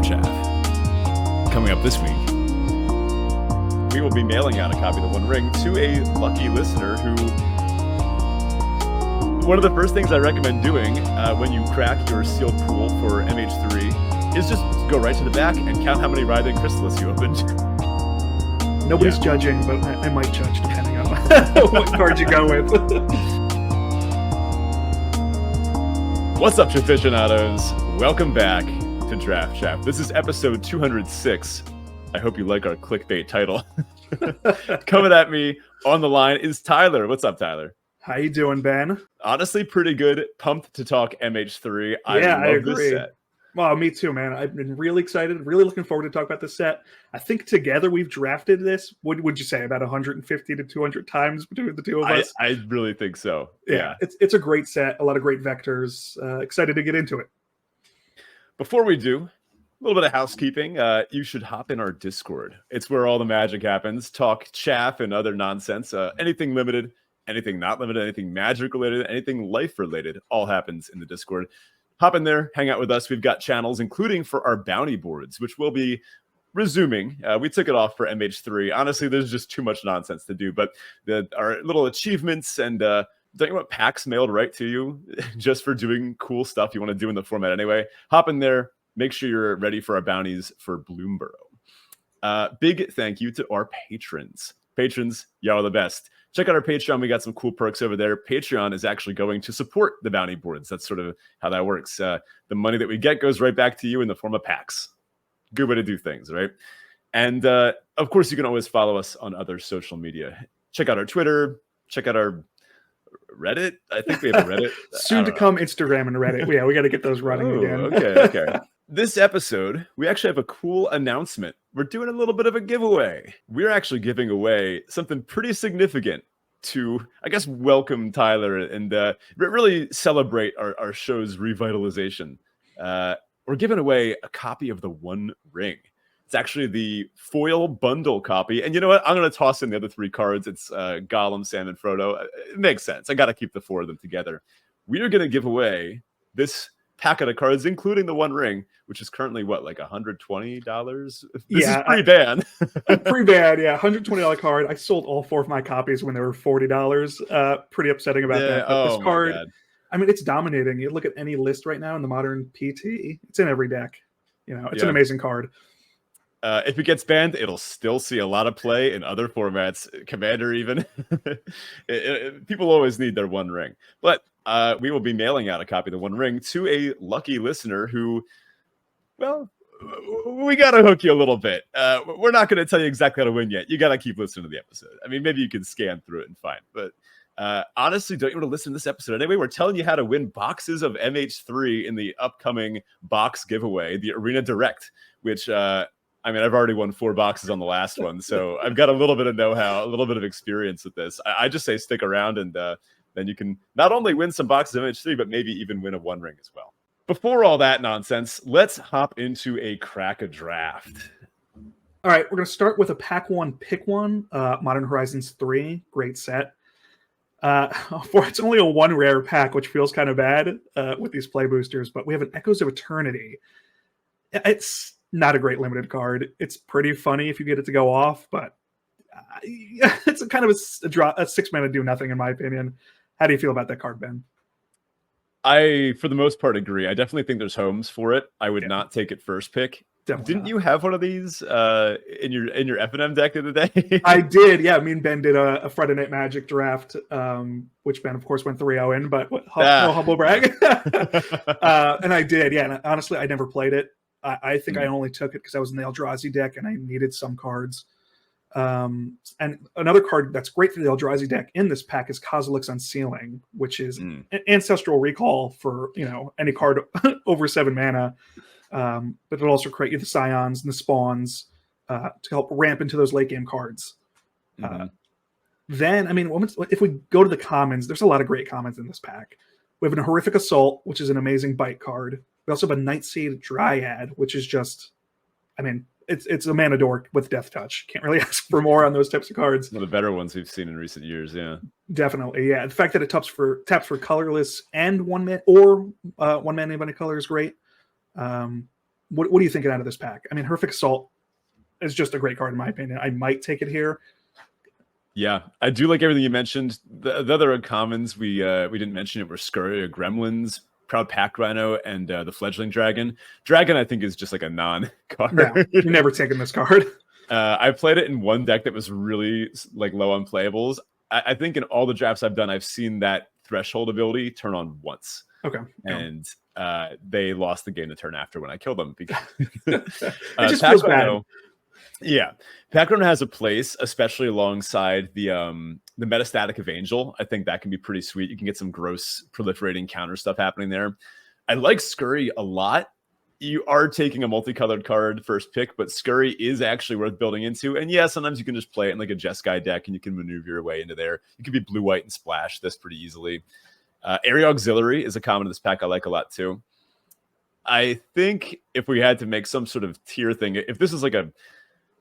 Chaff. Coming up this week, we will be mailing out a copy of the One Ring to a lucky listener who... One of the first things I recommend doing when you crack your sealed pool for MH3 is just go right to the back and count how many Writhing Chrysalis you opened. Nobody's judging, but I might judge depending on what card you go with. What's up, aficionados? Welcome back to Draft Chaff. This is episode 206. I hope you like our clickbait title. Coming at me on the line is Tyler. What's up, Tyler? How you doing, Ben? Honestly, pretty good. Pumped to talk MH3. I love agree. This set. Well, me too, man. I've been really excited, really looking forward to talk about this set. I think together we've drafted this, what would you say, about 150 to 200 times between the two of us? I really think so. Yeah. It's a great set, a lot of great vectors. Excited to get into it. Before we do, a little bit of housekeeping. You should hop in our Discord. It's where all the magic happens. Talk chaff and other nonsense. Anything limited, anything not limited, anything magic related, anything life related, all happens in the Discord. Hop in there, hang out with us. We've got channels, including for our bounty boards, which will be resuming. We took it off for MH3. Honestly, there's just too much nonsense to do. But our little achievements and don't you want packs mailed right to you just for doing cool stuff you want to do in the format anyway? Hop in there. Make sure you're ready for our bounties for Bloomborough. Big thank you to our patrons. Patrons, y'all are the best. Check out our Patreon. We got some cool perks over there. Patreon is actually going to support the bounty boards. That's sort of how that works. The money that we get goes right back to you in the form of packs. Good way to do things, right? And of course, you can always follow us on other social media. Check out our Twitter. Check out our Reddit. I think we have a Reddit. Soon to come, Instagram and Reddit. Yeah, we got to get those running again. Okay. This episode, we actually have a cool announcement. We're doing a little bit of a giveaway. We're actually giving away something pretty significant to, I guess, welcome Tyler and really celebrate our show's revitalization. We're giving away a copy of the One Ring. It's actually the foil bundle copy. And you know what? I'm going to toss in the other three cards. It's Gollum, Sam, and Frodo. It makes sense. I got to keep the four of them together. We are going to give away this packet of cards, including the One Ring, which is currently like $120. This is pre-ban. Pre-ban, yeah, $120 card. I sold all four of my copies when they were $40. Pretty upsetting about that. But this card, I mean, it's dominating. You look at any list right now in the modern PT, it's in every deck. You know, it's an amazing card. If it gets banned, it'll still see a lot of play in other formats. Commander, even. People always need their One Ring. But we will be mailing out a copy of the One Ring to a lucky listener who, well, we got to hook you a little bit. We're not going to tell you exactly how to win yet. You got to keep listening to the episode. I mean, maybe you can scan through it and find. But honestly, don't you want to listen to this episode anyway? We're telling you how to win boxes of MH3 in the upcoming box giveaway, the Arena Direct, which... I mean, I've already won 4 boxes on the last one, so I've got a little bit of know-how, a little bit of experience with this. I just say stick around, and then you can not only win some boxes of MH3, but maybe even win a One Ring as well. Before all that nonsense, let's hop into a crack a draft. All right, we're going to start with a pack one, pick one, Modern Horizons 3, great set. It's only a one rare pack, which feels kind of bad with these play boosters, but we have an Echoes of Eternity. It's not a great limited card. It's pretty funny if you get it to go off, but it's kind of a 6-mana do nothing, in my opinion. How do you feel about that card, Ben? I, for the most part, agree. I definitely think there's homes for it. I would not take it first pick. Didn't you have one of these in your F&M deck the other day? I did, yeah. Me and Ben did a Friday Night Magic draft, which Ben, of course, went 3-0 in, but no humble brag. And I did, yeah. And honestly, I never played it. I think I only took it because I was in the Eldrazi deck and I needed some cards. And another card that's great for the Eldrazi deck in this pack is Kozilek's Unsealing, which is Ancestral Recall for any card over 7 mana. But it'll also create you the Scions and the Spawns to help ramp into those late game cards. Then, I mean, if we go to the commons, there's a lot of great commons in this pack. We have a Horrific Assault, which is an amazing bite card. We also have a Nightseed Dryad, which is just, I mean, it's a mana dork with Death Touch. Can't really ask for more on those types of cards. One of the better ones we've seen in recent years, yeah. Definitely, yeah. The fact that it taps for colorless and one mana or one mana any color is great. what are you thinking out of this pack? I mean, Horrific Assault is just a great card in my opinion. I might take it here. Yeah, I do like everything you mentioned. The other uncommons we didn't mention it were Scurry or Gremlins, Proud Pack Rhino, and the Fledgling Dragon. Dragon, I think, is just like a non-card. No, you're never taking this card. I played it in one deck that was really like low on playables. I think in all the drafts I've done, I've seen that threshold ability turn on once. Okay. And they lost the game the turn after when I killed them because it just feels bad. Yeah, Pack Rhino has a place, especially alongside the Metastatic of Angel. I think that can be pretty sweet. You can get some gross proliferating counter stuff happening there. I like Scurry a lot. You are taking a multicolored card first pick, but Scurry is actually worth building into. And yeah, sometimes you can just play it in like a Jeskai deck and you can maneuver your way into there. You can be blue, white, and splash this pretty easily. Area Auxiliary is a common in this pack I like a lot too. I think if we had to make some sort of tier thing, if this is like a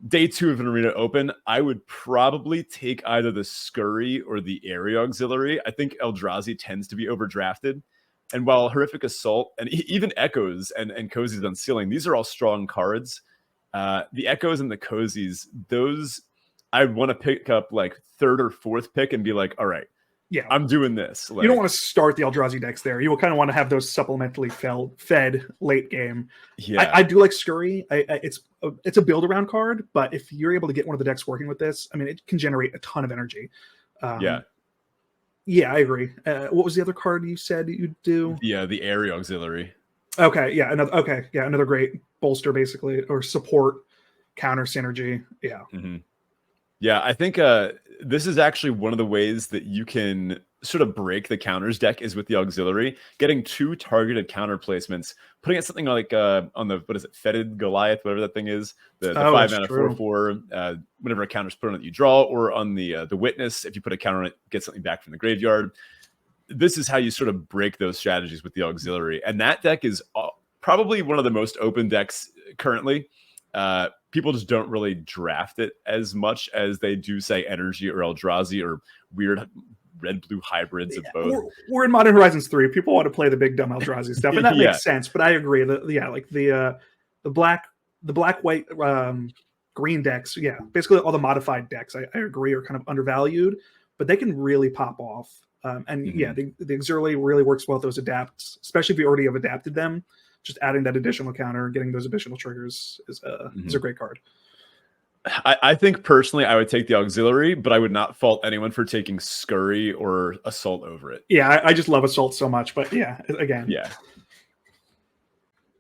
day 2 of an arena open, I would probably take either the Scurry or the Area Auxiliary. I think Eldrazi tends to be overdrafted. And while Horrific Assault and even Echoes and Cozy's Unsealing, these are all strong cards. The Echoes and the Cozies, those I want to pick up like 3rd or 4th pick and be like, all right, yeah, I'm doing this. Like, you don't want to start the Eldrazi decks there. You will kind of want to have those supplementally fed late game. Yeah, I do like Scurry. It's a build around card, but if you're able to get one of the decks working with this, I mean, it can generate a ton of energy. Yeah, I agree. What was the other card you said you'd do? Yeah, the Area Auxiliary. Okay, yeah, another great bolster basically, or support counter synergy. Yeah. Mm-hmm. Yeah, I think this is actually one of the ways that you can sort of break the counters deck is with the Auxiliary, getting 2 targeted counter placements, putting it something like on the, what is it, Fetid Goliath, whatever that thing is, the 5 mana 4/4, whenever a counter's put on it, you draw, or on the Witness, if you put a counter on it, get something back from the graveyard. This is how you sort of break those strategies with the Auxiliary. And that deck is probably one of the most open decks currently. People just don't really draft it as much as they do, say, Energy or Eldrazi or weird red-blue hybrids of both. We're in Modern Horizons 3. People want to play the big dumb Eldrazi stuff, and that makes sense. But I agree that like the black, white, green decks, basically all the modified decks, I agree are kind of undervalued, but they can really pop off. The Auxiliary really works well with those adapts, especially if you already have adapted them. Just adding that additional counter, getting those additional triggers is a great card. I think personally I would take the Auxiliary, but I would not fault anyone for taking Scurry or Assault over it. Yeah, I just love Assault so much, but again. Yeah.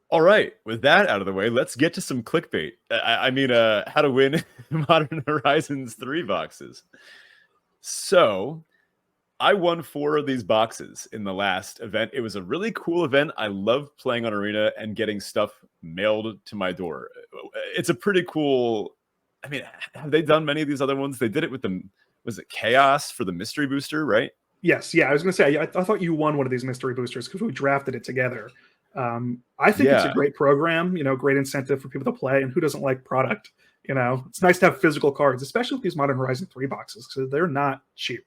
All right, with that out of the way, let's get to some clickbait. I mean, how to win Modern Horizons 3 boxes. So I won 4 of these boxes in the last event. It was a really cool event. I love playing on Arena and getting stuff mailed to my door. It's a pretty cool... I mean, have they done many of these other ones? They did it with the... Was it Chaos for the Mystery Booster, right? Yes, yeah. I was going to say, I thought you won one of these Mystery Boosters because we drafted it together. I think it's a great program, great incentive for people to play. And who doesn't like product? It's nice to have physical cards, especially with these Modern Horizon 3 boxes because they're not cheap.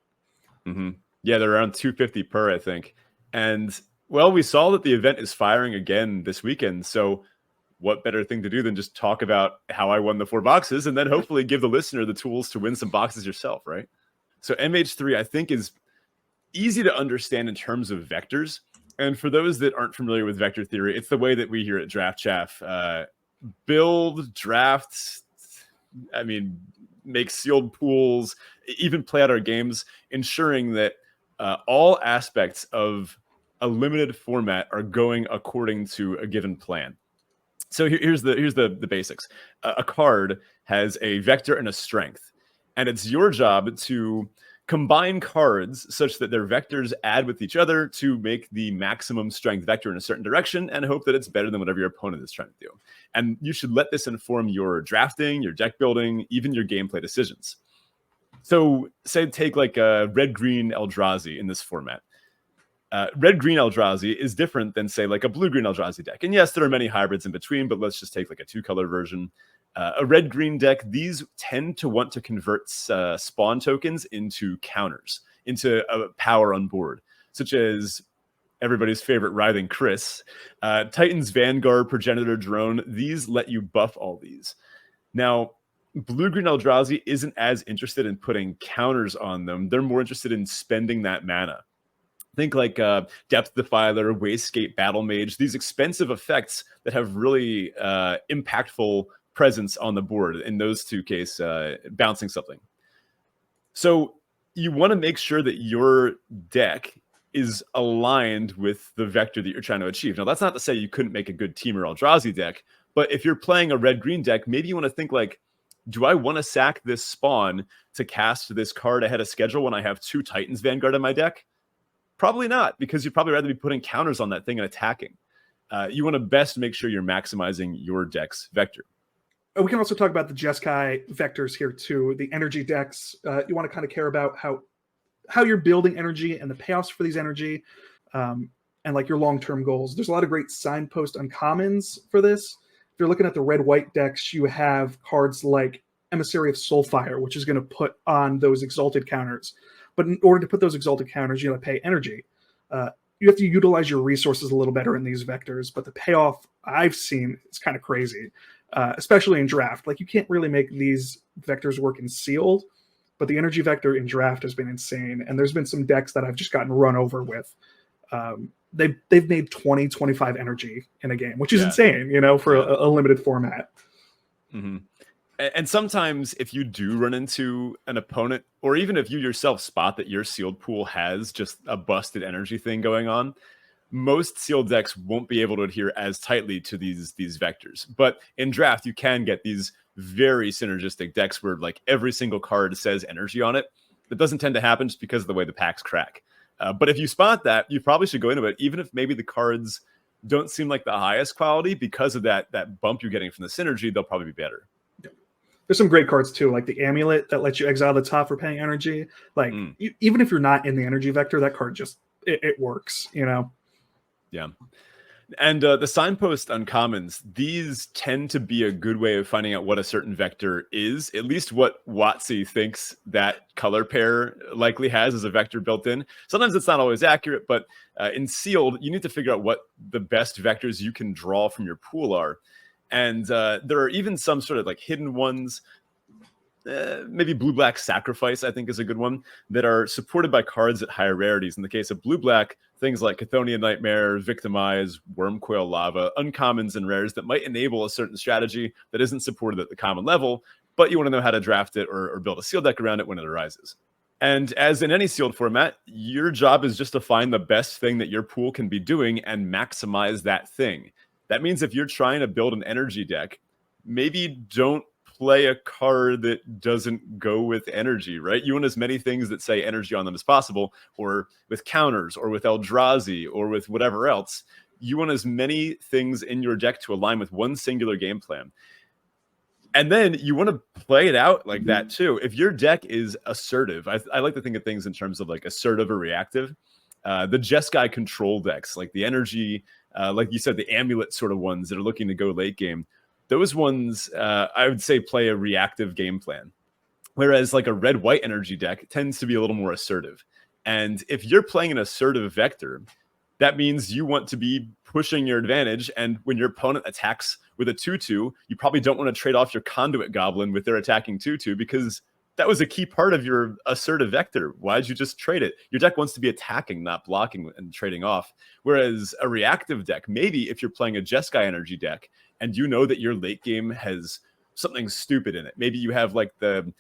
Mm-hmm. Yeah, they're around $250 per, I think. And, well, we saw that the event is firing again this weekend. So what better thing to do than just talk about how I won the 4 boxes and then hopefully give the listener the tools to win some boxes yourself, right? So MH3, I think, is easy to understand in terms of vectors. And for those that aren't familiar with vector theory, it's the way that we here at Draft Chaff build, draft, make sealed pools, even play out our games, ensuring that all aspects of a limited format are going according to a given plan. So here's the basics. A card has a vector and a strength, and it's your job to combine cards such that their vectors add with each other to make the maximum strength vector in a certain direction and hope that it's better than whatever your opponent is trying to do. And you should let this inform your drafting, your deck building, even your gameplay decisions. So say take like a red-green Eldrazi in this format. Red-green Eldrazi is different than, say, like a blue-green Eldrazi deck. And yes, there are many hybrids in between, but let's just take like a 2-color version. A red-green deck, these tend to want to convert spawn tokens into counters, into a power on board, such as everybody's favorite writhing Chris. Titan's Vanguard, Progenitor Drone, these let you buff all these. Now, Blue-Green Eldrazi isn't as interested in putting counters on them. They're more interested in spending that mana. Think like Depth Defiler, Wastegate, Battle Mage, these expensive effects that have really impactful presence on the board, in those two cases, bouncing something. So you want to make sure that your deck is aligned with the vector that you're trying to achieve. Now, that's not to say you couldn't make a good Temur Eldrazi deck, but if you're playing a red-green deck, maybe you want to think like, do I want to sack this spawn to cast this card ahead of schedule when I have 2 Titans Vanguard in my deck? Probably not, because you'd probably rather be putting counters on that thing and attacking. You want to best make sure you're maximizing your deck's vector. We can also talk about the Jeskai vectors here too. The energy decks, you want to kind of care about how you're building energy and the payoffs for these energy, and like your long-term goals. There's a lot of great signpost uncommons for this. If you're looking at the red-white decks, you have cards like Emissary of Soulfire, which is going to put on those exalted counters. But in order to put those exalted counters, you have to pay energy. You have to utilize your resources a little better in these vectors, but the payoff I've seen is kind of crazy, especially in draft. Like, you can't really make these vectors work in sealed, but the energy vector in draft has been insane. And there's been some decks that I've just gotten run over with. They've made 20, 25 energy in a game, which is insane, for a limited format. Mm-hmm. And sometimes if you do run into an opponent, or even if you yourself spot that your sealed pool has just a busted energy thing going on, most sealed decks won't be able to adhere as tightly to these vectors. But in draft, you can get these very synergistic decks where like every single card says energy on it. That doesn't tend to happen just because of the way the packs crack. But if you spot that, you probably should go into it, even if maybe the cards don't seem like the highest quality, because of that bump you're getting from the synergy, they'll probably be better. There's some great cards too, like the Amulet that lets you exile the top for paying energy. Like even if you're not in the energy vector, that card just it works, Yeah. And the signpost uncommons, these tend to be a good way of finding out what a certain vector is, at least what WotC thinks that color pair likely has as a vector built in. Sometimes it's not always accurate, but in sealed, you need to figure out what the best vectors you can draw from your pool are. And there are even some sort of like hidden ones, maybe Blue-Black Sacrifice, I think is a good one, that are supported by cards at higher rarities. In the case of Blue-Black, things like Chthonian Nightmare, Victimize, Wormcoil Lava, uncommons and rares that might enable a certain strategy that isn't supported at the common level, but you want to know how to draft it or build a sealed deck around it when it arises. And as in any sealed format, your job is just to find the best thing that your pool can be doing and maximize that thing. That means if you're trying to build an energy deck, maybe don't play a card that doesn't go with energy, right? You want as many things that say energy on them as possible, or with counters, or with Eldrazi, or with whatever else. You want as many things in your deck to align with one singular game plan. And then you want to play it out like that too. If your deck is assertive, I like to think of things in terms of like assertive or reactive. The Jeskai control decks, like the energy, like you said, the amulet sort of ones that are looking to go late game, those ones, I would say, play a reactive game plan. Whereas like a red-white energy deck tends to be a little more assertive. And if you're playing an assertive vector, that means you want to be pushing your advantage. And when your opponent attacks with a 2/2, you probably don't want to trade off your Conduit Goblin with their attacking 2/2, because that was a key part of your assertive vector. Why'd you just trade it? Your deck wants to be attacking, not blocking and trading off. Whereas a reactive deck, maybe if you're playing a Jeskai energy deck and you know that your late game has something stupid in it. Maybe you have like the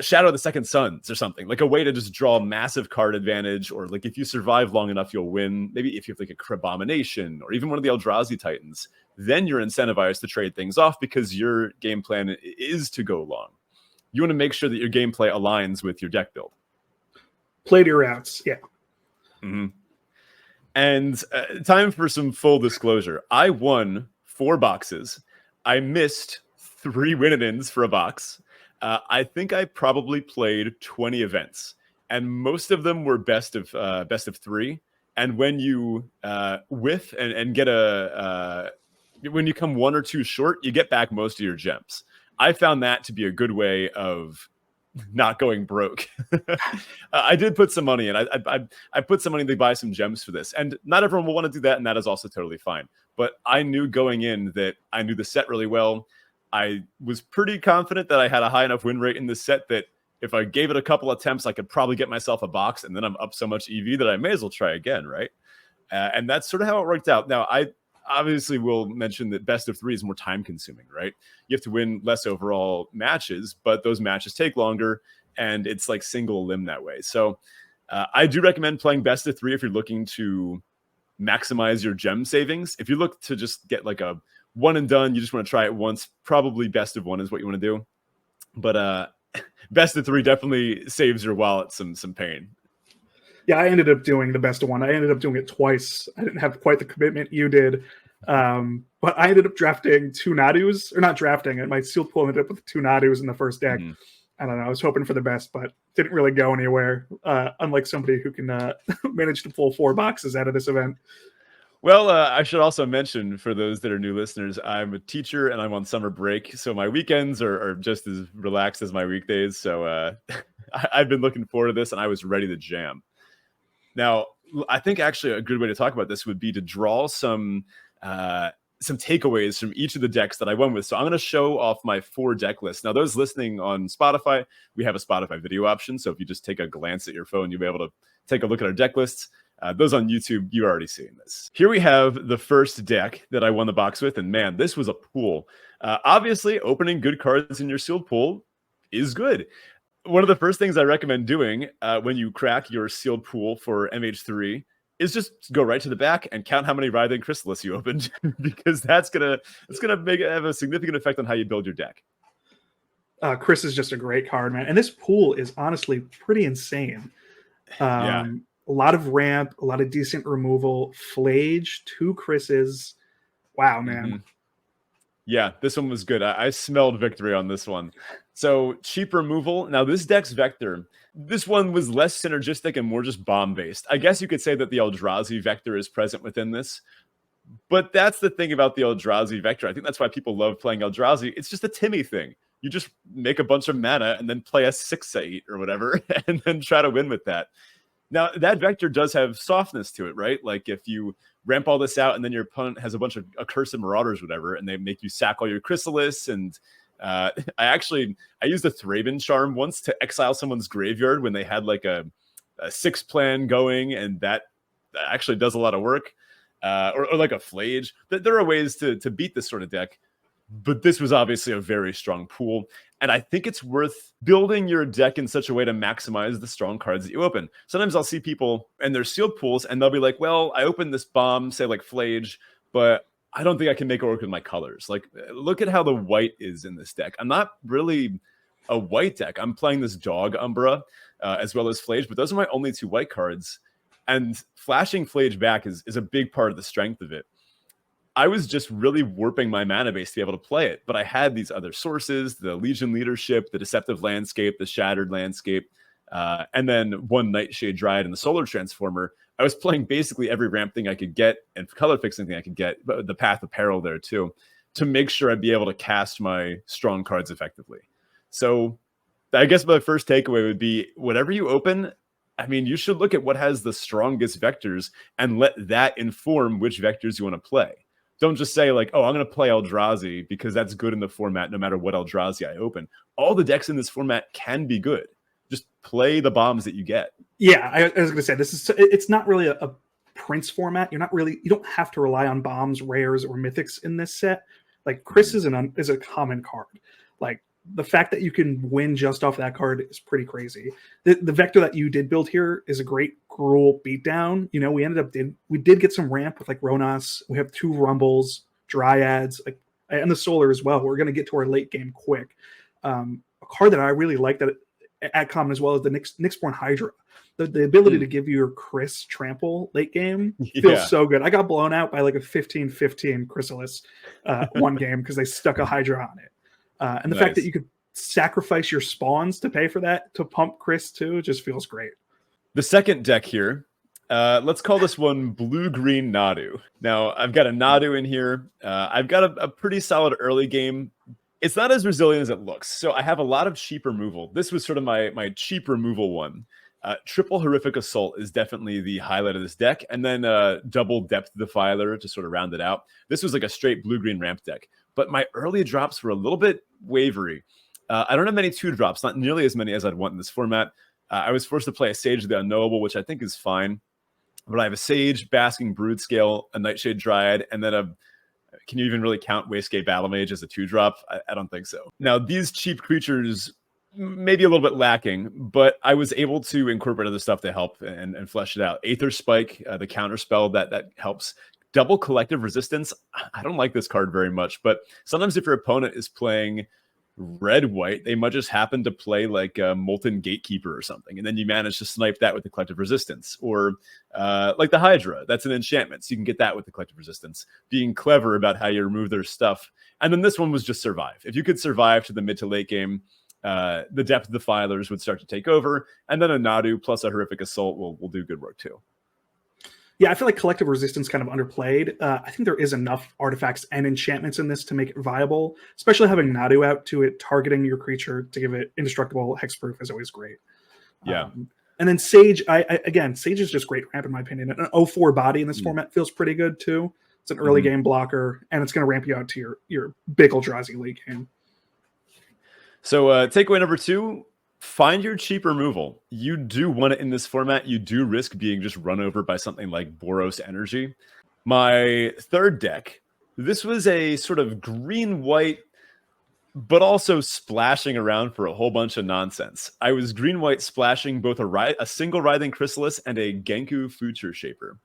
Shadow of the Second Sons or something, like a way to just draw massive card advantage, or like if you survive long enough, you'll win. Maybe if you have like a Crabomination or even one of the Eldrazi Titans, then you're incentivized to trade things off because your game plan is to go long. You want to make sure that your gameplay aligns with your deck build. Play to your routes, yeah. Mm-hmm. And time for some full disclosure. I won 4 boxes. I missed 3 win-ins for a box. I think I probably played 20 events, and most of them were best of 3. And when you whiff and get when you come 1 or 2 short, you get back most of your gems. I found that to be a good way of not going broke. I did put some money in. I put some money to buy some gems for this, and not everyone will want to do that, and that is also totally fine. But I knew going in that I knew the set really well. I was pretty confident that I had a high enough win rate in this set that if I gave it a couple attempts, I could probably get myself a box, and then I'm up so much EV that I may as well try again, right? And that's sort of how it worked out. Now, I obviously will mention that best of 3 is more time consuming, right? You have to win less overall matches, but those matches take longer, and it's like single limb that way. So I do recommend playing best of 3 if you're looking to maximize your gem savings. If you look to just get like a one and done, you just want to try it once, probably best of 1 is what you want to do. But best of 3 definitely saves your wallet some pain. Yeah, I ended up doing the best of 1. I ended up doing it twice. I didn't have quite the commitment you did. But I ended up drafting 2 Nadus, or not drafting it. My sealed pool ended up with 2 Nadus in the first deck. Mm-hmm. I don't know. I was hoping for the best, but didn't really go anywhere. Unlike somebody who can manage to pull 4 boxes out of this event. Well, I should also mention for those that are new listeners, I'm a teacher and I'm on summer break. So my weekends are just as relaxed as my weekdays. So I've been looking forward to this, and I was ready to jam. Now, I think actually a good way to talk about this would be to draw some takeaways from each of the decks that I went with. So I'm going to show off my 4 deck lists. Now, those listening on Spotify, we have a Spotify video option. So if you just take a glance at your phone, you'll be able to take a look at our deck lists. Those on YouTube, you're already seeing this. Here we have the first deck that I won the box with. And man, this was a pool. Obviously, opening good cards in your sealed pool is good. One of the first things I recommend doing when you crack your sealed pool for MH3 is just go right to the back and count how many Writhing Chrysalis you opened, because it's gonna have a significant effect on how you build your deck. Chris is just a great card, man, and this pool is honestly pretty insane. Yeah. A lot of ramp, a lot of decent removal, Flage, 2 Chris's. Wow, man. Mm-hmm. Yeah, this one was good. I smelled victory on this one. So cheap removal. Now this deck's Vector, this one was less synergistic and more just bomb based. I guess you could say that the Eldrazi Vector is present within this, but that's the thing about the Eldrazi Vector. I think that's why people love playing Eldrazi. It's just a Timmy thing. You just make a bunch of mana and then play a 6/8 or whatever, and then try to win with that. Now, that Vector does have softness to it, right? Like if you ramp all this out and then your opponent has a bunch of accursed Marauders, whatever, and they make you sack all your Chrysalis. And I used a Thraben Charm once to exile someone's graveyard when they had like a 6 plan going, and that actually does a lot of work. Or like a Flage. There are ways to beat this sort of deck. But this was obviously a very strong pool. And I think it's worth building your deck in such a way to maximize the strong cards that you open. Sometimes I'll see people and their sealed pools, and they'll be like, well, I opened this bomb, say like Flage, but I don't think I can make it work with my colors. Like, look at how the white is in this deck. I'm not really a white deck. I'm playing this Dog Umbra as well as Flage, but those are my only 2 white cards. And flashing Flage back is a big part of the strength of it. I was just really warping my mana base to be able to play it. But I had these other sources, the Legion Leadership, the Deceptive Landscape, the Shattered Landscape, and then 1 Nightshade Dryad and the Solar Transformer. I was playing basically every ramp thing I could get and color fixing thing I could get, but the Path of Peril there too, to make sure I'd be able to cast my strong cards effectively. So I guess my first takeaway would be, whatever you open, I mean, you should look at what has the strongest vectors and let that inform which vectors you want to play. Don't just say like, oh, I'm going to play Eldrazi because that's good in the format no matter what Eldrazi I open. All the decks in this format can be good. Just play the bombs that you get. Yeah, I was going to say, it's not really a Prince format. You don't have to rely on bombs, rares, or mythics in this set. Like Chris is a common card. Like the fact that you can win just off that card is pretty crazy. The vector that you did build here is a great Gruul beatdown. You know, we did get some ramp with like Ronas. We have 2 Rumbles, Dryads, like, and the Solar as well. We're going to get to our late game quick. A card that I really like that at common as well is the Nyxborn Hydra. The ability to give you your Chris trample late game feels so good. I got blown out by like a 15-15 Chrysalis one game because they stuck a Hydra on it. And the fact that you could sacrifice your spawns to pay for that, to pump Chris too, just feels great. The second deck here, let's call this one Blue-Green Nadu. Now, I've got a Nadu in here. I've got a pretty solid early game. It's not as resilient as it looks. So I have a lot of cheap removal. This was sort of my cheap removal one. Triple Horrific Assault is definitely the highlight of this deck. And then double Depth Defiler to sort of round it out. This was like a straight blue-green ramp deck. But my early drops were a little bit wavery. I don't have many 2-drops, not nearly as many as I'd want in this format. I was forced to play a Sage of the Unknowable, which I think is fine. But I have a Sage, Basking Brood Scale, a Nightshade Dryad, and then can you even really count Wastegate Battle Mage as a 2-drop? I don't think so. Now, these cheap creatures maybe a little bit lacking, but I was able to incorporate other stuff to help and flesh it out. Aether Spike, the counter spell that helps. Double Collective Resistance. I don't like this card very much, but sometimes if your opponent is playing red-white, they might just happen to play like a Molten Gatekeeper or something, and then you manage to snipe that with the Collective Resistance. Or like the Hydra, that's an enchantment, so you can get that with the Collective Resistance. Being clever about how you remove their stuff. And then this one was just survive. If you could survive to the mid to late game, the Depth Defilers would start to take over, and then a Nadu plus a Horrific Assault will do good work too. Yeah, I feel like Collective Resistance kind of underplayed. I think there is enough artifacts and enchantments in this to make it viable, especially having Nadu out to it, targeting your creature to give it indestructible hexproof is always great. Yeah. And then Sage, again, Sage is just great ramp in my opinion. An 0-4 body in this format feels pretty good too. It's an early game blocker, and it's going to ramp you out to your big Eldrazi late game. So takeaway number 2, find your cheap removal. You do want it in this format. You do risk being just run over by something like Boros Energy. My third deck, this was a sort of green-white, but also splashing around for a whole bunch of nonsense. I was green-white splashing both a single Writhing Chrysalis and a Genku Future Shaper.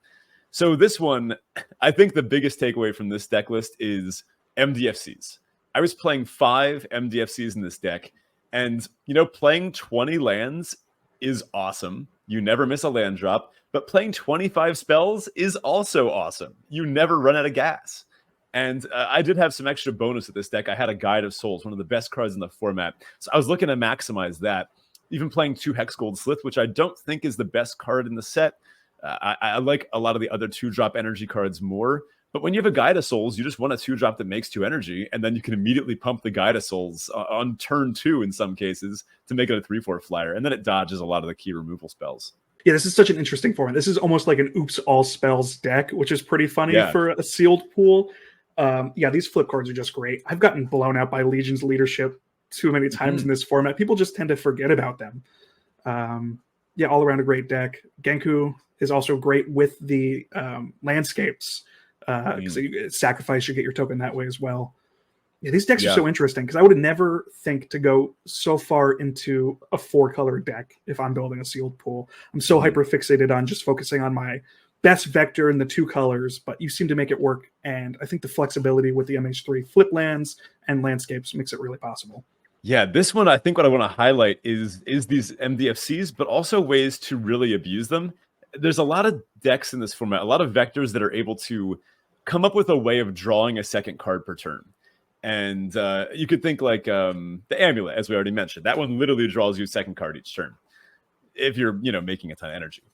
So this one, I think the biggest takeaway from this deck list is MDFCs. I was playing 5 MDFCs in this deck, and, playing 20 lands is awesome. You never miss a land drop, but playing 25 spells is also awesome. You never run out of gas. And I did have some extra bonus with this deck. I had a Guide of Souls, one of the best cards in the format. So I was looking to maximize that. Even playing 2 Hexgold Slith, which I don't think is the best card in the set. I like a lot of the other 2-drop energy cards more. But when you have a Guide of Souls, you just want a 2-drop that makes 2 energy, and then you can immediately pump the Guide of Souls on turn 2 in some cases to make it a 3/4 flyer, and then it dodges a lot of the key removal spells. Yeah, this is such an interesting format. This is almost like an oops all spells deck, which is pretty funny for a sealed pool. These flip cards are just great. I've gotten blown out by Legion's Leadership too many times in this format. People just tend to forget about them. All around a great deck. Genku is also great with the landscapes. Because you sacrifice, you get your token that way as well. Yeah, these decks are so interesting because I would never think to go so far into a 4-color deck if I'm building a sealed pool. I'm so hyper fixated on just focusing on my best vector in the 2 colors, but you seem to make it work. And I think the flexibility with the MH3 flip lands and landscapes makes it really possible. Yeah, this one, I think what I want to highlight is these MDFCs, but also ways to really abuse them. There's a lot of decks in this format, a lot of vectors that are able to come up with a way of drawing a second card per turn. And you could think like the Amulet, as we already mentioned. That one literally draws you a second card each turn if you're, making a ton of energy.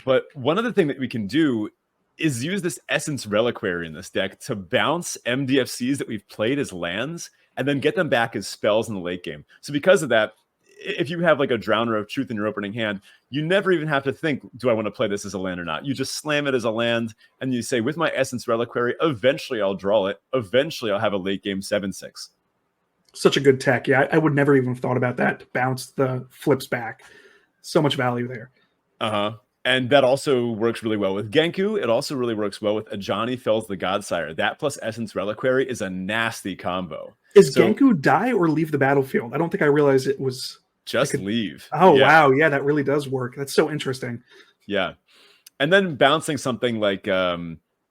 But one other thing that we can do is use this Essence Reliquary in this deck to bounce MDFCs that we've played as lands and then get them back as spells in the late game. So because of that, if you have like a Drowner of Truth in your opening hand, you never even have to think, do I want to play this as a land or not? You just slam it as a land, and you say, with my Essence Reliquary, eventually I'll draw it. Eventually I'll have a late game 7/6. Such a good tech. Yeah, I would never even have thought about that, to bounce the flips back. So much value there. And that also works really well with Genku. It also really works well with Ajani Fells the Godsire. That plus Essence Reliquary is a nasty combo. Is Genku die or leave the battlefield? I don't think I realized it was... Just leave. Oh, yeah. Wow. Yeah, that really does work. That's so interesting. Yeah. And then bouncing something like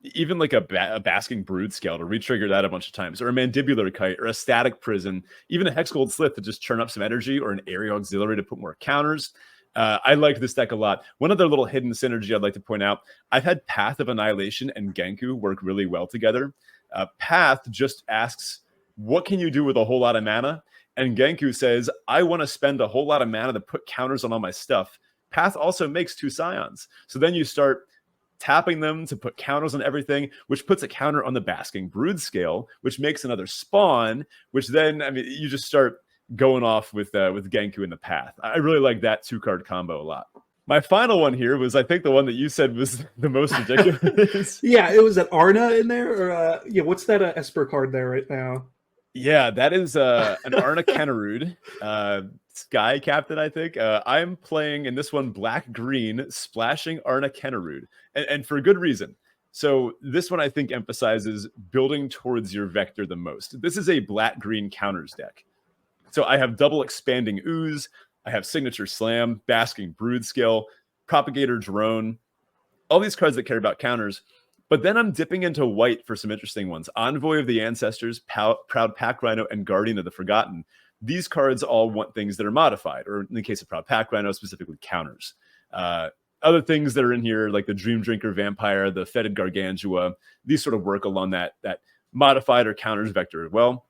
even like a Basking Brood Scale to retrigger that a bunch of times, or a Mandibular Kite, or a Static Prison, even a Hexgold Slith to just churn up some energy, or an Aerial Auxiliary to put more counters. I like this deck a lot. One other little hidden synergy I'd like to point out, I've had Path of Annihilation and Genku work really well together. Path just asks, what can you do with a whole lot of mana? And Genku says, I want to spend a whole lot of mana to put counters on all my stuff. Path also makes 2 Scions. So then you start tapping them to put counters on everything, which puts a counter on the Basking Brood scale, which makes another spawn, which then, I mean, you just start going off with Genku in the path. I really like that 2-card combo a lot. My final one here was, I think, the one that you said was the most ridiculous. Yeah, it was that Arna in there, or what's that Esper card there right now? Yeah, that is an Arna Kennerud, Sky Captain, I think. I'm playing in this one black-green, splashing Arna Kennerud, and for good reason. So this one, I think, emphasizes building towards your vector the most. This is a black-green counters deck. So I have double expanding Ooze, I have Signature Slam, Basking Brood Skill, Propagator Drone, all these cards that care about counters. But then I'm dipping into white for some interesting ones. Envoy of the Ancestors, Proud Pack Rhino, and Guardian of the Forgotten. These cards all want things that are modified, or in the case of Proud Pack Rhino, specifically counters. Other things that are in here, like the Dream Drinker Vampire, the Fetid Gargantua, these sort of work along that modified or counters vector as well.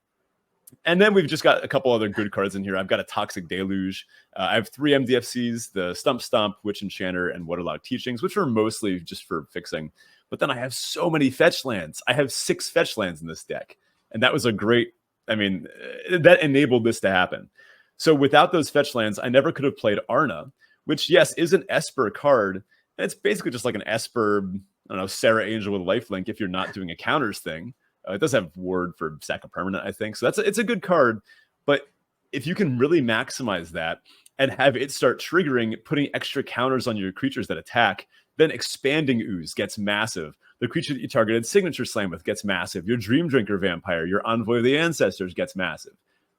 And then we've just got a couple other good cards in here. I've got a Toxic Deluge. I have 3 MDFCs, the Stump Stomp, Witch Enchanter, and Waterlogged Teachings, which are mostly just for fixing. But then I have so many fetch lands. I have 6 fetch lands in this deck. And that was a great, I mean, that enabled this to happen. So without those fetch lands, I never could have played Arna, which, yes, is an Esper card. And it's basically just like an Esper, I don't know, Sarah Angel with lifelink if you're not doing a counters thing. It does have ward for sack of permanent, I think. So it's a good card. But if you can really maximize that and have it start triggering, putting extra counters on your creatures that attack, then Expanding Ooze gets massive. The creature that you targeted Signature Slam with gets massive. Your Dream Drinker Vampire, your Envoy of the Ancestors gets massive.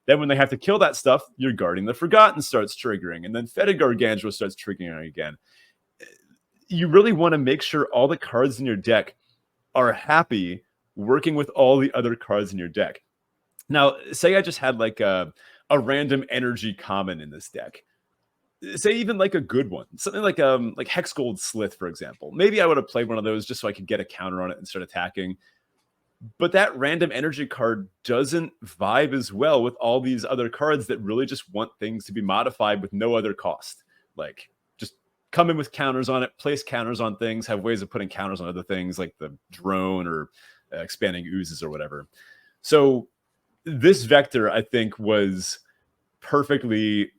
Then when they have to kill that stuff, your Guardian of the Forgotten starts triggering. And then Fetid Gargantua starts triggering again. You really want to make sure all the cards in your deck are happy working with all the other cards in your deck. Now, say I just had like a random energy common in this deck. Say even like a good one, something like Hexgold Slith, for example. Maybe I would have played one of those just so I could get a counter on it and start attacking. But that random energy card doesn't vibe as well with all these other cards that really just want things to be modified with no other cost. Like, just come in with counters on it, place counters on things, have ways of putting counters on other things like the drone or expanding oozes or whatever. So this vector, I think, was perfectly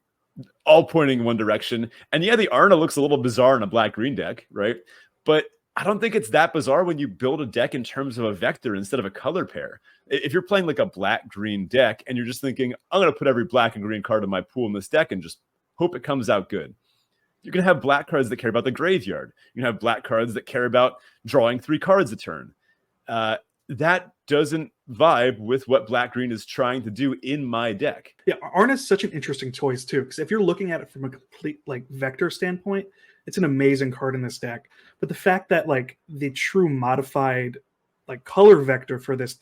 all pointing in one direction. And yeah, the Arna looks a little bizarre in a black-green deck, right? But I don't think it's that bizarre when you build a deck in terms of a vector instead of a color pair. If you're playing like a black-green deck and you're just thinking, I'm going to put every black and green card in my pool in this deck and just hope it comes out good, you're going to have black cards that care about the graveyard. You're going to have black cards that care about drawing 3 cards a turn. That doesn't vibe with what black-green is trying to do in my deck. Yeah, Arna's such an interesting choice too, because if you're looking at it from a complete like vector standpoint, it's an amazing card in this deck. But the fact that like the true modified like color vector for this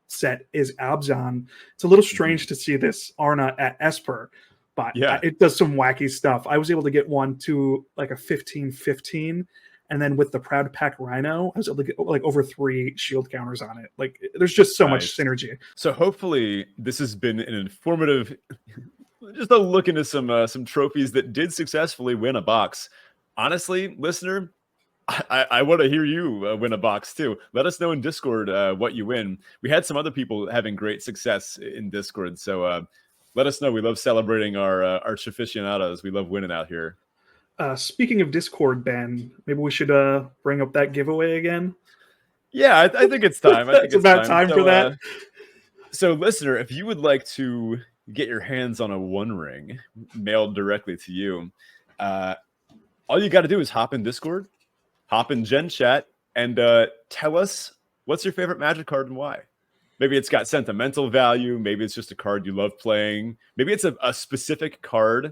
set is Abzan, it's a little strange to see this Arna at Esper, but yeah, it does some wacky stuff. I was able to get one to like a 15/15. And then with the Proud Pack Rhino, I was able to get like over 3 shield counters on it. Like, there's just so much synergy. So hopefully this has been an informative, just a look into some trophies that did successfully win a box. Honestly, listener, I want to hear you win a box too. Let us know in Discord what you win. We had some other people having great success in Discord. So let us know. We love celebrating our aficionados. We love winning out here. Speaking of Discord, Ben, maybe we should bring up that giveaway again. Yeah, I think it's time. I think it's about time for that. So, listener, if you would like to get your hands on a One Ring mailed directly to you, all you got to do is hop in Discord, hop in Gen Chat, and tell us what's your favorite Magic card and why. Maybe it's got sentimental value. Maybe it's just a card you love playing. Maybe it's a specific card.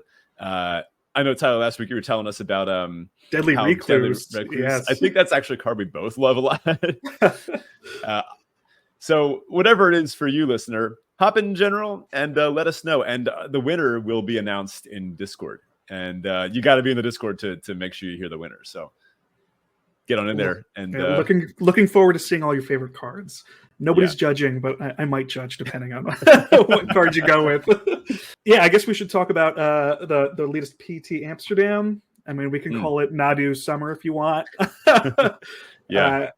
I know, Tyler, last week you were telling us about Deadly Recluse. Yes. I think that's actually a card we both love a lot. So whatever it is for you, listener, hop in general and let us know. And the winner will be announced in Discord. And you got to be in the Discord to make sure you hear the winner. So get on in there. And looking forward to seeing all your favorite cards. Nobody's judging, but I might judge depending on what card you go with. Yeah, I guess we should talk about the latest PT Amsterdam. I mean, we can call it Nadu Summer if you want. Yeah.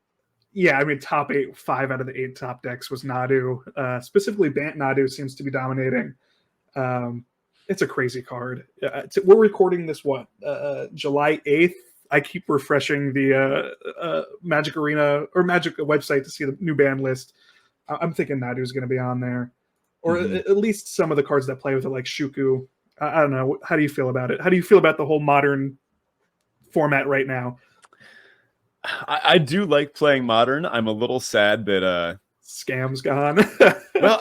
Yeah, I mean, top 8, 5 out of the 8 top decks was Nadu. Specifically, Bant Nadu seems to be dominating. It's a crazy card. We're recording this, July 8th. I keep refreshing the Magic Arena or Magic website to see the new ban list. I'm thinking Nadu's going to be on there. Or at least some of the cards that play with it, like Shuku. I don't know. How do you feel about it? How do you feel about the whole modern format right now? I do like playing Modern. I'm a little sad that Scam's gone. well,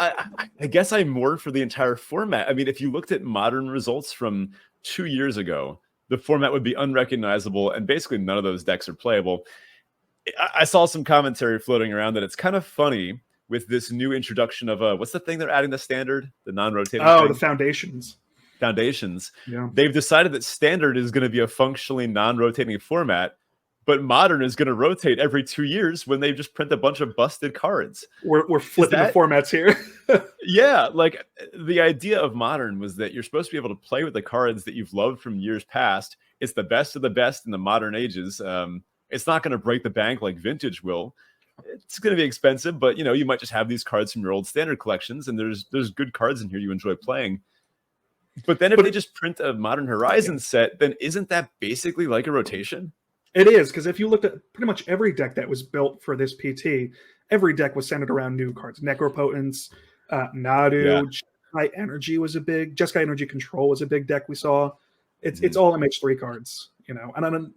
I guess I'm more for the entire format. I mean, if you looked at Modern results from 2 years ago, the format would be unrecognizable, and basically none of those decks are playable. I saw some commentary floating around that it's kind of funny with this new introduction of what's the thing they're adding to Standard? The non-rotating thing? The Foundations. Foundations. Yeah. They've decided that Standard is going to be a functionally non-rotating format, but Modern is going to rotate every 2 years when they just print a bunch of busted cards. We're flipping the formats here. Yeah, like the idea of Modern was that you're supposed to be able to play with the cards that you've loved from years past. It's the best of the best in the modern ages. It's not going to break the bank like Vintage will. It's going to be expensive, but you might just have these cards from your old Standard collections, and there's good cards in here you enjoy playing. But then if they just print a Modern Horizon set, then isn't that basically like a rotation? It is, because if you looked at pretty much every deck that was built for this PT, every deck was centered around new cards. Necropotence, Nadu, Jeskai Energy was a big, Jeskai Energy Control was a big deck we saw. It's all MH3 cards, and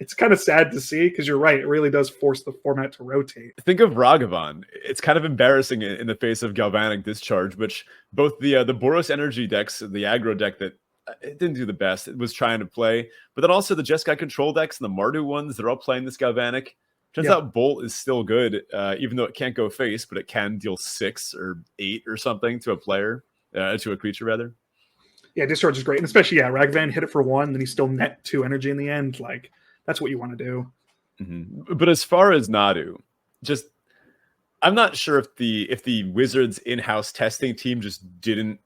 it's kind of sad to see, because you're right, it really does force the format to rotate. Think of Ragavan. It's kind of embarrassing in the face of Galvanic Discharge, which both the Boros Energy decks, the aggro deck that it didn't do the best, it was trying to play, but then also the Jeskai Control decks and the Mardu ones, they're all playing this Galvanic. Turns out Bolt is still good, even though it can't go face, but it can deal 6 or 8 or something to a player, to a creature rather. Yeah, Discharge is great, and especially Ragavan hit it for 1, then he still net 2 energy in the end. Like, that's what you want to do. But as far as Nadu, just I'm not sure if the Wizards in-house testing team just didn't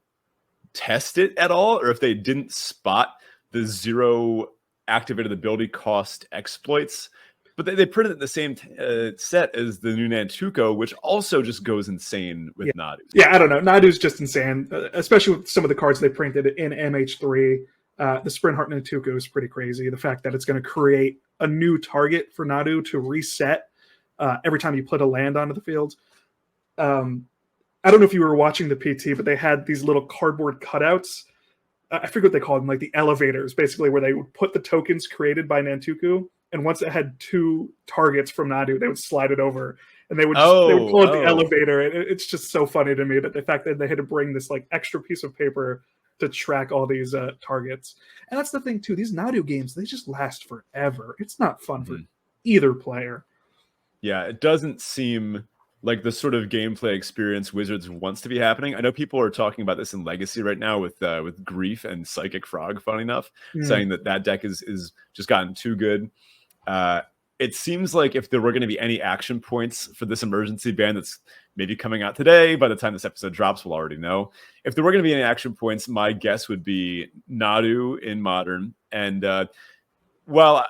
test it at all, or if they didn't spot the 0 activated ability cost exploits. But they printed it in the same set as the new Nantuko, which also just goes insane with Nadu. Yeah, I don't know. Nadu's just insane, especially with some of the cards they printed in MH3. The Sprint Heart Nantuko is pretty crazy. The fact that it's going to create a new target for Nadu to reset every time you put a land onto the field. I don't know if you were watching the PT, but they had these little cardboard cutouts. I forget what they called them, like the elevators, basically, where they would put the tokens created by Nantuko, and once it had 2 targets from Nadu, they would slide it over, and they would call it the elevator. It's just so funny to me that the fact that they had to bring this like extra piece of paper to track all these targets. And that's the thing too, these Nadu games, they just last forever. It's not fun for either player. Yeah, it doesn't seem like the sort of gameplay experience Wizards wants to be happening. I know people are talking about this in Legacy right now with Grief and Psychic Frog, funny enough, saying that deck is just gotten too good. It seems like if there were going to be any action points for this emergency ban that's maybe coming out today, by the time this episode drops, we'll already know. If there were going to be any action points, my guess would be Nadu in Modern. And well,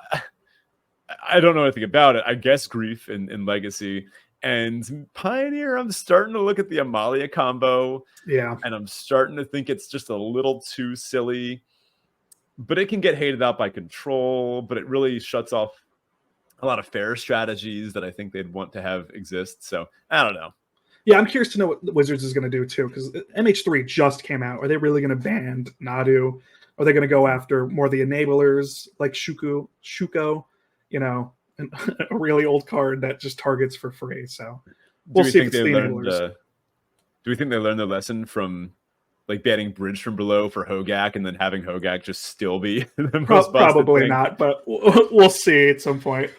I don't know anything about it. I guess Grief in Legacy. And Pioneer, I'm starting to look at the Amalia combo. Yeah. And I'm starting to think it's just a little too silly. But it can get hated out by Control, but it really shuts off a lot of fair strategies that I think they'd want to have exist. So I don't know. Yeah, I'm curious to know what the Wizards is going to do too, because MH3 just came out. Are they really going to ban Nadu? Are they going to go after more of the enablers like Shuko, and a really old card that just targets for free? So we'll see if it's the enablers. Do we think they learned their lesson from like banning Bridge from Below for Hogak and then having Hogak just still be the most probably thing? Not, but we'll see at some point.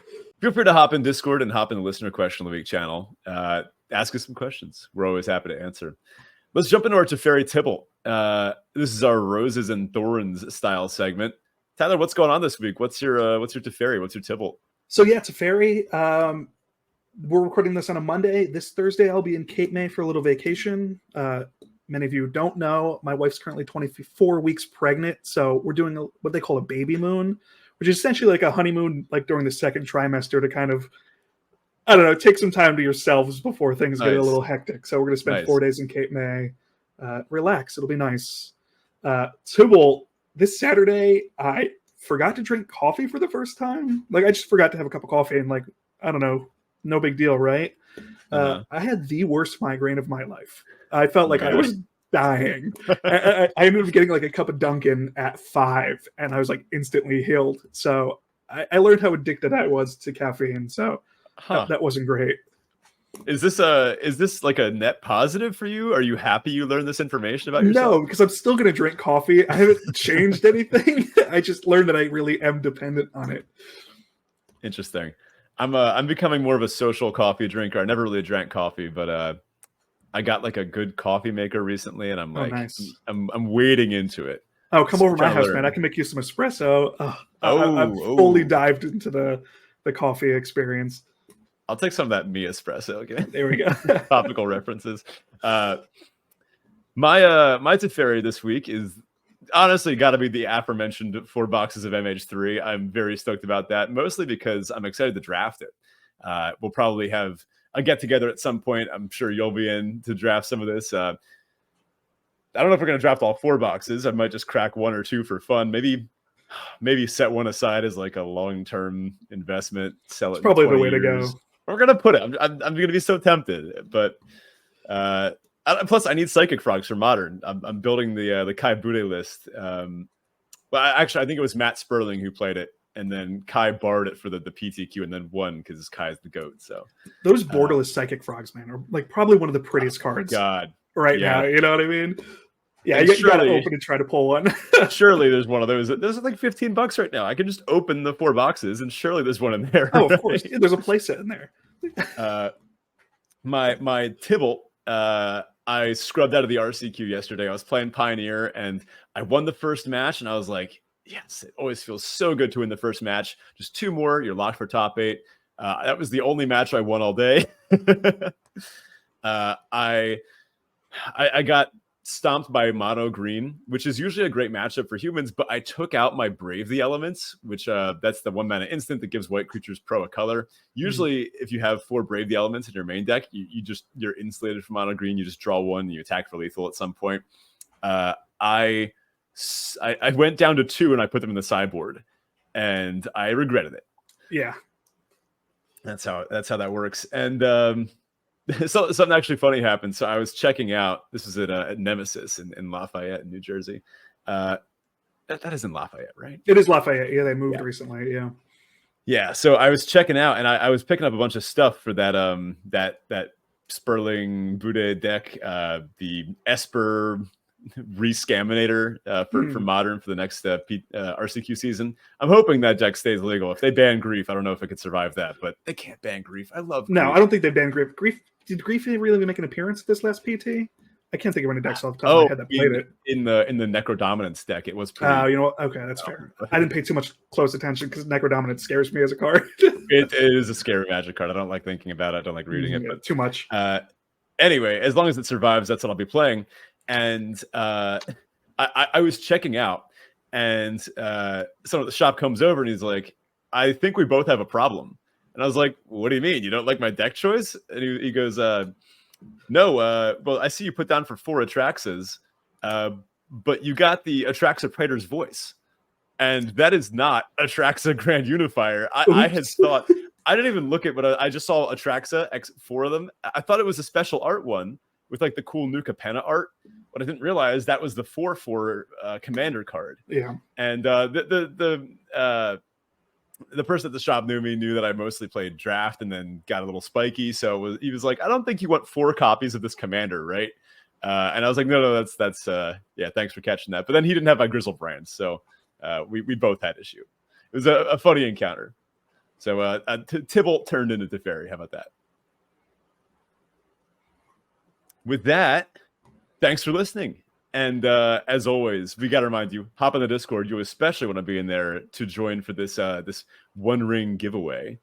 Feel free to hop in Discord and hop in the Listener Question of the Week channel. Ask us some questions. We're always happy to answer. Let's jump into our Teferi Tibble. This is our Roses and Thorns style segment. Tyler, what's going on this week? What's your Teferi? What's your Tibble? So yeah, Teferi. We're recording this on a Monday. This Thursday, I'll be in Cape May for a little vacation. Many of you don't know, my wife's currently 24 weeks pregnant, so we're doing what they call a baby moon, which is essentially like a honeymoon, like during the second trimester to kind of, I don't know, take some time to yourselves before things get a little hectic. So we're going to spend 4 days in Cape May. Relax. It'll be nice. Tybalt, this Saturday, I forgot to drink coffee for the first time. Like, I just forgot to have a cup of coffee and, like, I don't know, no big deal, right? I had the worst migraine of my life. I felt like I was dying. I ended up getting like a cup of Dunkin' at 5, and I was like instantly healed. So I learned how addicted I was to caffeine. So that wasn't great. Is this like a net positive for you? Are you happy you learned this information about yourself? No, because I'm still gonna drink coffee. I haven't changed anything. I just learned that I really am dependent on it. Interesting. I'm becoming more of a social coffee drinker. I never really drank coffee, but I got like a good coffee maker recently, and I'm like, nice. I'm wading into it. Oh, come over to my house, man! I can make you some espresso. I've fully dived into the coffee experience. I'll take some of that me espresso again. There we go. Topical references. My Teferi this week is honestly got to be the aforementioned 4 boxes of MH3. I'm very stoked about that, mostly because I'm excited to draft it. We'll probably have a get together at some point. I'm sure you'll be in to draft some of this. I don't know if we're going to draft all 4 boxes. I might just crack 1 or 2 for fun. Maybe set one aside as like a long-term investment. Sell it. It's probably the way to go. We're going to put it. I'm going to be so tempted, but plus I need psychic frogs for modern. I'm building the Kai Bude list. Well, actually, I think it was Matt Sperling who played it, and then Kai barred it for the PTQ and then won because Kai's the GOAT. So those borderless psychic frogs, man, are like probably one of the prettiest cards now. You know what I mean? Yeah, you gotta open and try to pull one. Surely there's one of those. There's like $15 right now. I can just open the 4 boxes, and surely there's one in there. Oh, of course. Yeah, there's a playset in there. My Tybalt, I scrubbed out of the RCQ yesterday. I was playing Pioneer, and I won the first match, and I was like, yes, it always feels so good to win the first match. Just 2 more, you're locked for top 8. That was the only match I won all day. I got stomped by mono green, which is usually a great matchup for humans, but I took out my Brave the Elements, which that's the 1 mana instant that gives white creatures pro a color. Usually if you have 4 Brave the Elements in your main deck, you're insulated from mono green. You just draw 1 and you attack for lethal at some point. I went down to 2 and I put them in the sideboard, and I regretted it. Yeah, that's how that works. And so something actually funny happened. So I was checking out. This was at Nemesis in Lafayette, in New Jersey. That is in Lafayette, right? It is Lafayette. Yeah, they moved recently. Yeah. Yeah. So I was checking out, and I was picking up a bunch of stuff for that Sperling Bude deck, the Esper Rescaminator for modern for the next RCQ season. I'm hoping that deck stays legal. If they ban Grief, I don't know if it could survive that, but they can't ban Grief. I love Grief. No, I don't think they banned Grief. Did Grief really make an appearance at this last PT? I can't think of any decks off the top of my head that played it. In the Necrodominance deck, it was pretty. Oh, you know what? Okay, that's fair. I didn't pay too much close attention because Necrodominance scares me as a card. it is a scary Magic card. I don't like thinking about it. I don't like reading it, but too much. Anyway, as long as it survives, that's what I'll be playing. And I was checking out, and someone at the shop comes over and he's like, I think we both have a problem. And I was like, what do you mean? You don't like my deck choice? And he goes, no, well, I see you put down for 4 Atraxas, but you got the Atraxa Praetor's Voice. And that is not Atraxa Grand Unifier. I had thought, I didn't even look at what I just saw Atraxa, 4 of them. I thought it was a special art one with like the cool Nuka Penna art, but I didn't realize that was the 4/4 commander card. Yeah. And the person at the shop knew that I mostly played draft and then got a little spiky. So he was like, I don't think you want 4 copies of this commander, right? And I was like, no, that's yeah, thanks for catching that. But then he didn't have my Grizzlebrand, so we both had issue. It was a funny encounter. So Tybalt turned into Teferi. How about that? With that, thanks for listening. And as always, we got to remind you, hop on the Discord. You especially want to be in there to join for this this One Ring giveaway.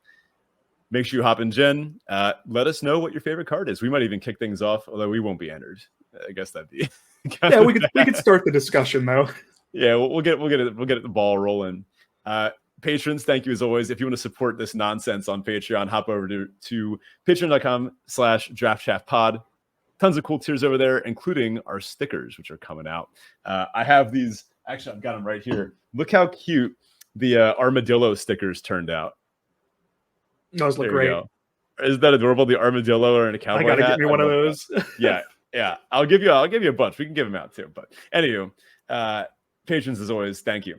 Make sure you hop in, Jen. Let us know what your favorite card is. We might even kick things off, although we won't be entered. I guess that'd be. We could start the discussion though. Yeah, we'll get the ball rolling. patrons, thank you as always. If you want to support this nonsense on Patreon, hop over to patreon.com/draftchaffpod. Tons of cool tiers over there, including our stickers, which are coming out. I have these. Actually, I've got them right here. Look how cute the armadillo stickers turned out. Those look great. Isn't that adorable? The armadillo or in a cowboy hat. I gotta get me one of those. Yeah. I'll give you a bunch. We can give them out too. But anywho, patrons as always, thank you.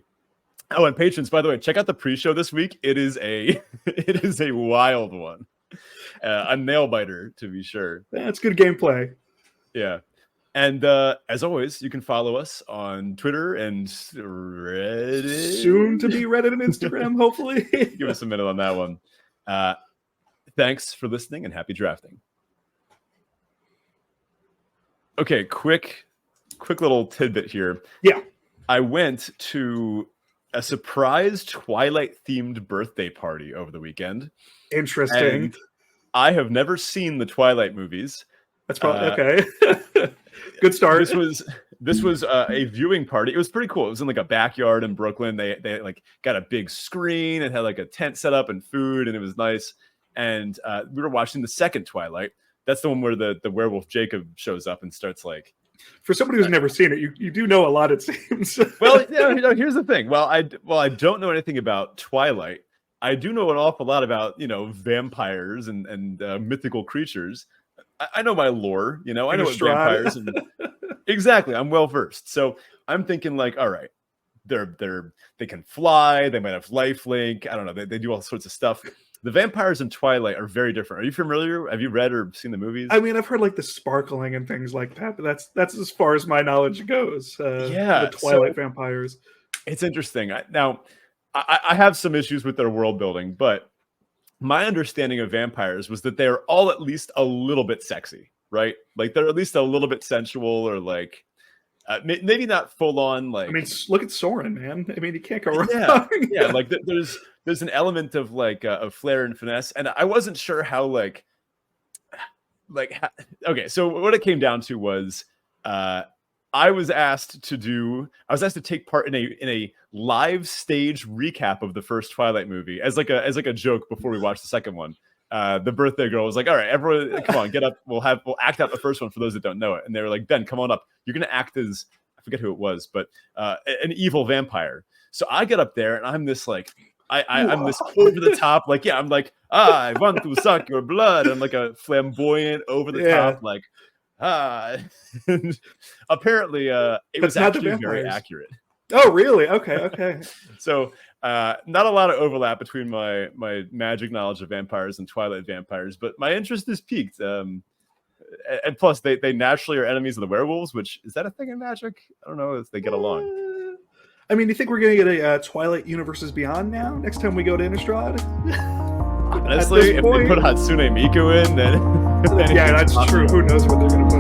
Oh, and patrons, by the way, check out the pre-show this week. It is a wild one. A nail biter, to be sure. That's good gameplay. Yeah. And as always, you can follow us on Twitter and Reddit. Soon to be Reddit and Instagram, hopefully. Give us a minute on that one. Thanks for listening and happy drafting. Okay, quick little tidbit here. Yeah. I went to a surprise Twilight-themed birthday party over the weekend. Interesting. And I have never seen the Twilight movies. That's probably okay. Good start. This was a viewing party. It was pretty cool. It was in like a backyard in Brooklyn. They like got a big screen and had like a tent set up and food, and it was nice. And we were watching the second Twilight. That's the one where the werewolf Jacob shows up and starts like. For somebody who's never seen it, you do know a lot, it seems. Well, here's the thing. I don't know anything about Twilight. I do know an awful lot about vampires and mythical creatures. I know my lore. I know what vampires and exactly. I'm well versed. So I'm thinking like, all right, they can fly. They might have lifelink. I don't know. They do all sorts of stuff. The vampires in Twilight are very different. Are you familiar? Have you read or seen the movies? I mean, I've heard like the sparkling and things like that, but that's as far as my knowledge goes. The Twilight vampires. It's interesting. I have some issues with their world building, but my understanding of vampires was that they're all at least a little bit sexy, right? Like they're at least a little bit sensual, or like maybe not full on. Like, I mean, look at Soren, man. I mean, you can't go wrong. Yeah. Like there's an element of like of flair and finesse, and I wasn't sure how okay. So what it came down to was I was asked to take part in a live stage recap of the first Twilight movie as like a joke before we watched the second one. The birthday girl was like, all right, everyone come on, get up. We'll act out the first one for those that don't know it. And they were like, Ben, come on up. You're going to act as, I forget who it was, but an evil vampire. So I get up there and I'm this like, I'm this over the top, like, I'm like, I want to suck your blood. I'm like a flamboyant over the top, like, and apparently it was actually very accurate. Oh, really? Okay. So not a lot of overlap between my magic knowledge of vampires and Twilight vampires, but my interest is piqued. And plus, they naturally are enemies of the werewolves, which is that a thing in magic? I don't know if they get along. I mean, do you think we're going to get a Twilight Universes Beyond now next time we go to Innistrad? Honestly, if they put Hatsune Miku in, then yeah, that's true. Who knows what they're going to put